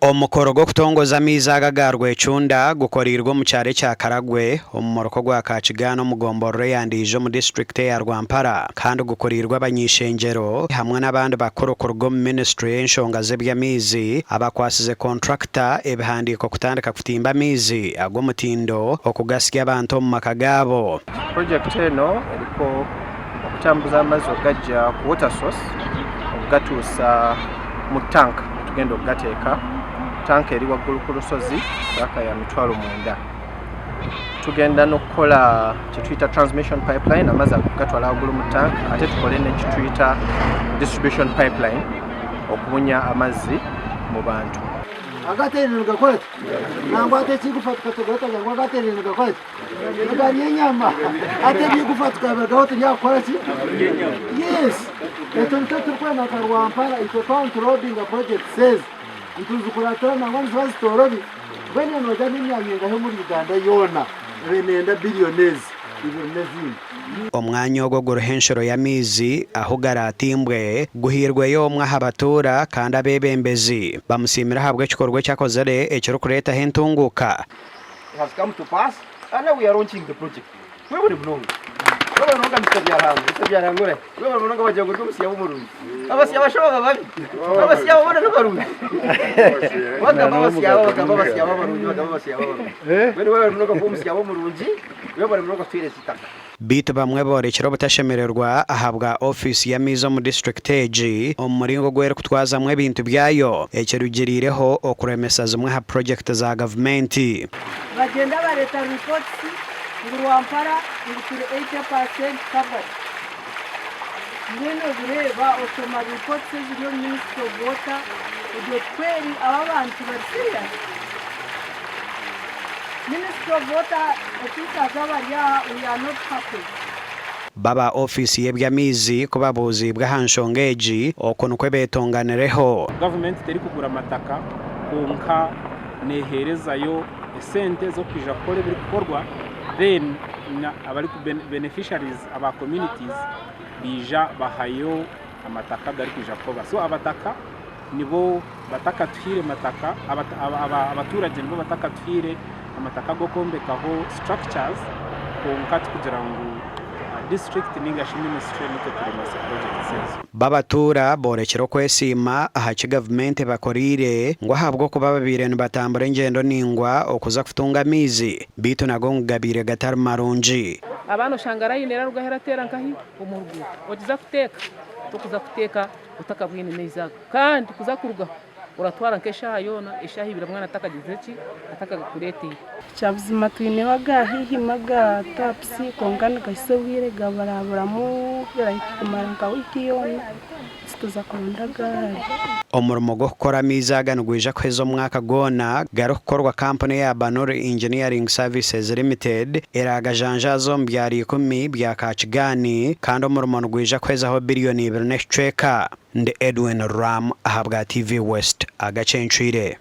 Omukoro gwo kutongoza amaizi aga Rwechunda gukorirwe mu cyaro cya Karagwe omumoroko gwa Kachigano mugomborero yandijo mu district ya Rwampara kandi gukorirwe abanyishengero hamwe n'abandi bakuru kurgo mu ministry y'enshonga z'ebyamizi abakwasize contractor ebihandiko kutandika kutimba amizi agomutindo okugasya abantu mu makagabo. Project eno eriko okutambuza amazzi ogajja ku water source ogatuusa mu tank tugenda okugateeka tank eri waggulu ku lusozi paka ya mitwalo munda. Tugenda n'okukola kituyita transmission pipeline amazzi agatwala waggulu mu tank ate tukole ne kituyita distribution pipeline okubunya amazzi mu bantu. Agaterino gakoze nangwa ate kigufata katogota nangwa agaterino gakoze ngari nyama ate bigufata bagahota yakora ki yes eto ntatwa na Rwampara ito controlling a project says ntuzukuratora nangwa nzazitorobi bene no jani nyanyenga he muri Uganda yona renenda billionaires ibonezi omwanya ogwo guruhenshero y'amizi aho garatimbwe guhirwe yo mwahabatura kandi abebembezi bamusimira habwe kikorwa cyakozere ekiro kureta hentunguka. It has come to pass and now we are launching the project. We will know. We will know Mr. Biarangore. We will know what you're going to see over. Abasi abashoba babi. Abasi abona n'abarundi. Waka babasi ababarundi. We will know ko musi abamurungi. We will know ko twire sitaka. Bitu bamwe borekero butashemererwa ahabwa office ya mizo mu district age omuringo gwere kutwaza mwe bintu byayo ekerugirireho okuremesa zimwe ha project za government. Bagenda bareta reports Rwampara ngukire 80% covered. Ngeno bireba osoma reports z'yo Ministry of Water ibyo kweri abantu bari serious. Ministry of Water we are not happy. Baba office y'ebyamizi kubabuzi bw'ahanshongeji okono kwebetonganereho. Government teri kugura amataka konka neherezayo sente zo kwija kore biri gukorwa then abari ku beneficiaries aba communities bija bahayo amataka gari kwija koba so abataka nibo bataka twire mataka abaturage nibo bataka twire amataka go kombekaho structures konkati kugira ngo district ningashi ministry niko turemasa project says babatura borekero kwesima aha government bakorire ngo habwo kuba babire batambura ingendo ningwa okuza kutunga amizi bitu nago ngabire gatar marunji abantu shangara yinera rugahera tera nkahi umurgu ogiza kuteka tukuza kuteka utakabwine neza kandi kuza kuruga uratwara nkesha yona eshahi biramwana atakagizeki atakakureti cyabuzima twine bagahihimaga tapsi kongana gasubire gabarabura mu birayikumanga wikiyona tuza kurundaga omurimo go gukora amizi aganugwija kwezo mwaka gona garo gukorwa company ya Banor Engineering Services Limited eraga janja zombyari 10 bya Kachigani kandi omurimo ngwija kwezaho billioni 2 nde Edwin Ram ahabwa TV West agacenchire.